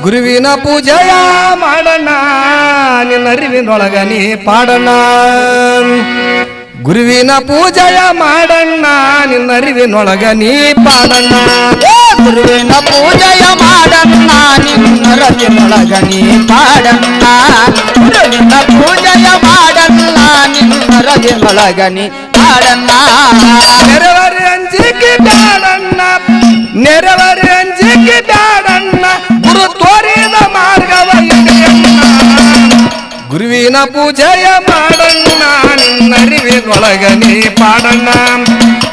ಗುರುವಿನ ಪೂಜೆಯ ಮಾಡೋಣ ನಿನ್ನರಿವಿನೊಳಗ ನೀ ಪಾಡಣ ಗುರುವಿನ ಪೂಜೆಯ ಮಾಡೋಣ ನಿನ್ನರಿವಿನೊಳಗ ನೀ ಪಾಡಣ ಗುರುವಿನ ಪೂಜೆಯ ಮಾಡೋಣ ನಿನ್ನರಿವಿನೊಳಗ ನೀ ಪಾಡಣ್ಣ ಗುರುವಿನ ಪೂಜೆಯ ಮಾಡೋಣ ನಿನ್ನರಿವಿನೊಳಗ ನೀ ಪಾಡಣ್ಣ ನೆರವರಿ ಅಂಜಿಕೆ ಬ್ಯಾಡಣ್ಣ ನೆರವರಿ ಅಂಜಿಕೆ ಬ್ಯಾಡಣ್ಣ ಗುರು ತೋರಿದ ಮಾರ್ಗವ ಹಿಡಿಯಣ್ಣ ಗುರುವಿನ ಪೂಜೆಯ ಮಾಡೋಣ ನಿನ್ನರಿವಿನೊಳಗ ನೀ ಪಾಡಣ್ಣ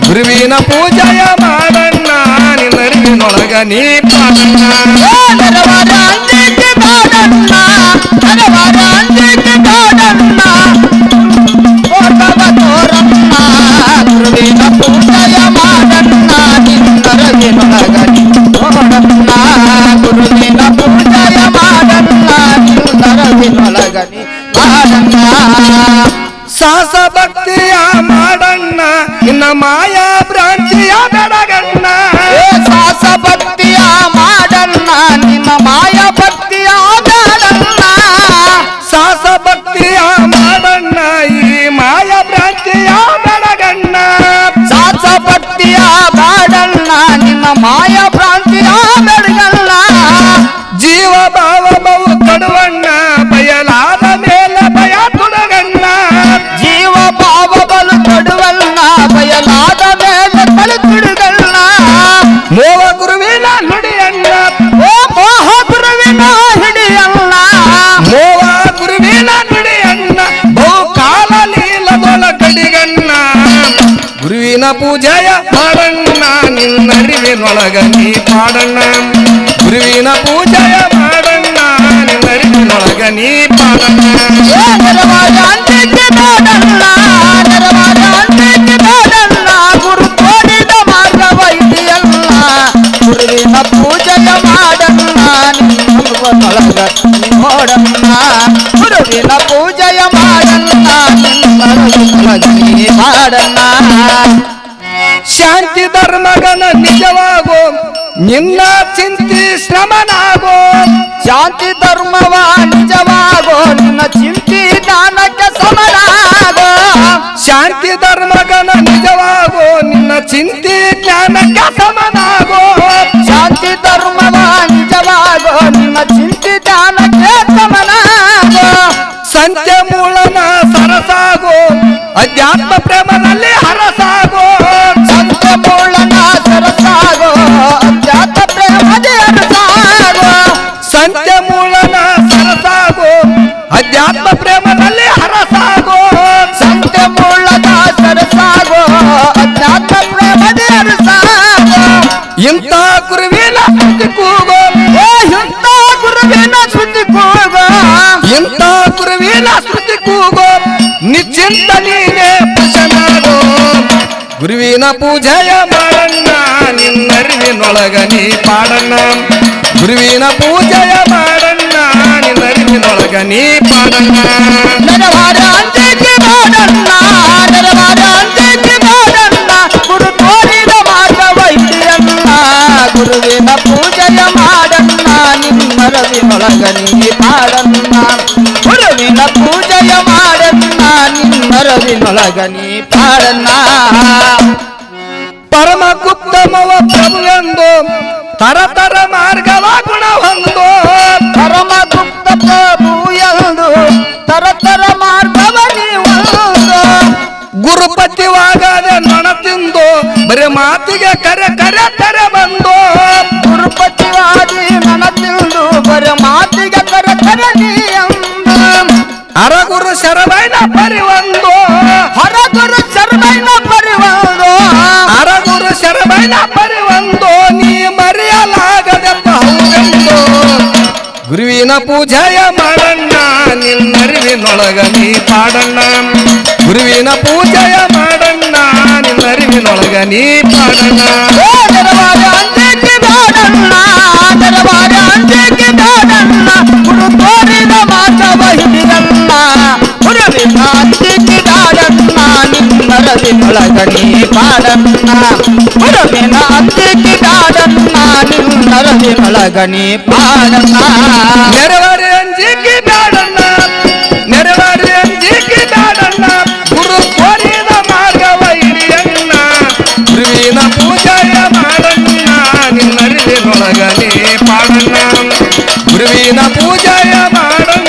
ಗುರುವಿನ ಪೂಜೆಯ ಮಾಡೋಣ ನಿನ್ನರಿವಿನೊಳಗ ನೀ ಪಾಡಣ್ಣ ನೆರವರ ಅಂಜಿಕೆ ಬ್ಯಾಡಣ್ಣ ನೆರವರ ಅಂಜಿಕೆ ಬ್ಯಾಡಣ್ಣ ತೋರಣ್ಣ ಗುರುವಿನ ಪೂಜೆಯ ಮಾಡೋಣ ನಿನ್ನರಿವಿನೊಳಗ ನೀ ನೋಡಣ್ಣ ಗುರುವಿನ ಪೂಜೆಯ ಮಾಡೋಣ ನಿನ್ನರಿವಿನೊಳಗ ನೀ ಪಾಡಣ್ಣ ಸಾಸ ಭಕ್ತಿಯ ಮಾಡಣ್ಣ ಇನ್ನ ಮಾಯಾ ಭ್ರಾಂತಿಯ ಬೆಡಗಣ್ಣ ಸಾಸ ಭಕ್ತಿಯ ಮಾಡಣ್ಣ ನಿನ್ನ ಮಾಯ ಭಕ್ತಿಯ ಬೇಡಣ್ಣ ಸಾಸ ಭಕ್ತಿಯ ಮಾಡಣ್ಣ ಈ ಮಾಯಾ ಭ್ರಾಂತಿಯ ಬೆಡಗಣ್ಣ ಸಾಸ ಭಕ್ತಿಯ ಬೇಡಣ್ಣ ನಿನ್ನ ಮಾಯ ಭ್ರಾಂತಿಯ ಬೆಡಗಣ್ಣ ಜೀವ ಭಾವ ಬಹು ಕಡುವಣ್ಣ ಬಯಲಾದ ಮೇಲೆ ಭಯ ತುಡಗಣ್ಣ ಜೀವ ಭಾವ ಬಲು ಕೊಡುವಣ್ಣ ಬಯಲಾದ ಮೇಲೆ ಬಲು ತುಡುಗಣ್ಣ ಮೋಹ ಗುರುವಿನ ನುಡಿಯಣ್ಣ ಓ ಮೋಹ ಗುರುವಿನ ಹಿಡಿಯಣ್ಣ ಮೋಹ ಗುರುವಿನ ನುಡಿಯಣ್ಣ ಬಹು ಕಾಲ ಲೀಲದೊಳ ಕಡಿಗಣ್ಣ ಗುರುವಿನ ಪೂಜೆಯ ಮಾಡಣ್ಣ ನಿನ್ನರಿವಿನೊಳಗ ನೀ ಪಾಡಣ್ಣ ಗುರುವಿನ ಪೂಜೆಯ ಮಾಡಣ್ಣ ನಿನ್ನರಿವಿನೊಳಗ ನೀ ಪಾಡಣ್ಣ ನೆರವಾದ ಅಂಜಿಕೆ ಬೇಡಣ್ಣ ನೆರವಾದ ಅಂಜಿಕೆ ಬೇಡಣ್ಣ ಗುರು ತೋರಿದ ಮಾರ್ಗವ ಹಿಡಿಯಣ್ಣ ಗುರುವಿನ ಪೂಜೆಯ ಮಾಡಣ್ಣ ನಿನ್ನೊಳಗ ನೋಡಣ್ಣ ಗುರುವಿನ ಪೂಜೆಯ ಮಾಡಣ್ಣ ನಿನ್ನೊಳಗ ನೀ ಮಾಡಣ್ಣ ಶಾಂತಿ ಧರ್ಮಗನ ನಿಜವಾಗೋ ನಿನ್ನ ಚಿಂತಿ ಶ್ರಮನಾಗೋ ಶಾಂತಿ ಧರ್ಮವ ನಿಜವಾಗೋ ನಿನ್ನ ಚಿಂತಿ ಜ್ಞಾನಕ್ಕೆ ಸಮನಾಗೋ ಶಾಂತಿ ಧರ್ಮಗನ ನಿಜವಾಗೋ ನಿನ್ನ ಚಿಂತಿ ಜ್ಞಾನಕ್ಕೆ ಸಮನಾಗೋ ಶಾಂತಿ ಧರ್ಮವ ನಿಜವಾಗೋ ನಿನ್ನ ಚಿಂತಿ ಜ್ಞಾನಕ್ಕೆ ಸಮನಾಗೋ ಸಂತ್ಯ ಮೂಲನ ಸರಸಾಗೋ ಅಧ್ಯಾತ್ಮ ಪ್ರೇಮದಲ್ಲಿ ಹರಸಾಗೋ ಸಂತ ಮೂಲನ ಸರಸಾಗೋ ಅಧ್ಯಾತ್ಮ ಪ್ರೇಮದೇ ಅರಸಾಗೋ ಸಂತ್ಯ ಮೂಲನ ಸರಸಾಗೋ ಅಧ್ಯಾತ್ಮ ಪ್ರೇಮದಲ್ಲಿ ಹರಸಾಗೋ ಸಂತ ಮೂಲನ ಸರಸಾಗೋ ಅಧ್ಯಾತ್ಮ ಪ್ರೇಮದೇ ಅರಸಾಗೋ ಇಂಥ ಗುರುವಿನ ಸುದ್ದಿ ಕೂಗೋ ಇಂಥ ಗುರುವಿನ ಸುದ್ದಿ ಕೂಗೋ ಇಂಥ ಗುರುವಿನ ಸುದ್ದಿ ಕೂಗೋ ನಿಶ್ಚಿಂತ ನೀನೇ ಪುಷನಾಗೋ ಗುರುವಿನ ಪೂಜೆಯ ಮಾಡಣ್ಣ ನಿನ್ನರಿವಿನೊಳಗ ನೀ ಪಾಡಣ್ಣ ಗುರುವಿನ ಪೂಜೆಯ ಮಾಡಣ್ಣ ನಿನ್ನರಿವಿನೊಳಗ ನೀ ಪಾಡಣ್ಣ ನೆರವಾದ ಅಂಜಿಕೆ ಬೇಡಣ್ಣ ನೆರವಾದ ಅಂಜಿಕೆ ಬೇಡಣ್ಣ ಗುರು ತೋರಿದ ಮಾರ್ಗವ ಹಿಡಿಯಣ್ಣ ಗುರುವಿನ ಪೂಜೆಯ ಮಾಡಣ್ಣ ನಿನ್ನರಿವಿನೊಳಗ ನೀ ಪಾಡಣ್ಣ ಗುರುವಿನ ಪೂಜೆಯ ಮಾಡಣ್ಣ ನಿನ್ನರಿವಿನೊಳಗ ನೀ ಪಾಡಣ್ಣ ಪರಮ ಗುಪ್ತಮವ ಪ್ರಭುವೆಂದು ತರತರ ಮಾರ್ಗವ ಗುಣ ಹೊಂದು ಪರಮ ಗುಪ್ತ ಪ್ರಭು ಎಂದು ತರತರ ಮಾರ್ಗವ ನೀವೊಂದು ಗುರುಪತಿವಾಗದ ನೊಣ ತಿಂದು ಬರೀ ಮಾತಿಗೆ ಕರೆ ಕರೆ ಕರೆ ಬಂದು ಗುರುಪತಿವಾದಿ ನನ್ನ ತಿಳಿದು ಬರ ಮಾತಿಗೆ ಕರ ಕರ ನೀಯಂದು ಅರಗುರು ಶರವೈನ ಪರಿವಂದು ಹೊರಗುರು ಸರ್ವೈನ ಪರಿವಾದು ಅರಗುರು ಶರವೈನ ಪರಿವಂದು ನೀ ಮರೆಯಲಾಗದ ಹೌದೆಂದು ಗುರುವಿನ ಪೂಜೆಯ ಮಾಡಣ್ಣ ನಿನ್ನರಿವಿನೊಳಗ ನೀ ಪಾಡಣ್ಣ ಗುರುವಿನ ಪೂಜೆಯ ಮಾಡಣ್ಣ ನಿನ್ನರಿವಿನೊಳಗ ನೀ ಪಾಡಣ್ಣ ನೆರವಾದ ಅಂಜಕ್ಕೆ ಬೇಡಣ್ಣ ನೆರವಾದ ಅಂಜಕ್ಕೆ ಬೇಡಣ್ಣ ಗುರು ತೋರಿದ ಮಾತವ ಹಿಡಿದಣ್ಣ ಗುರುವಿನ ಅಂಜಕ್ಕೆ ಬೇಡಣ್ಣ ನಿನ್ನರವಿನೊಳಗ ನೀ ಪಾಡಣ್ಣ ಗುರುವಿನ ಅಂಜಕ್ಕೆ ಬೇಡಣ್ಣ ನಿನ್ನರವಿನೊಳಗ ನೀ ಪಾಡಣ್ಣ ನೆರವಾರಿ ಅಂಜಿಕೆ ಬೇಡಣ್ಣ ನೆರವಾರಿ ಅಂಜಿಕೆ ಬೇಡಣ್ಣ ಗುರು ತೋರಿದ ಮಾರ್ಗವ ಹಿಡಿಯಣ್ಣ ಗುರುವಿನ ಪೂಜೆಯ ಮಾಡಣ್ಣ ನಿನ್ನರಿವಿನೊಳಗ ನೀ ಪಾಡಣ್ಣ ಗುರುವಿನ ಪೂಜೆಯ ಮಾಡಣ್ಣ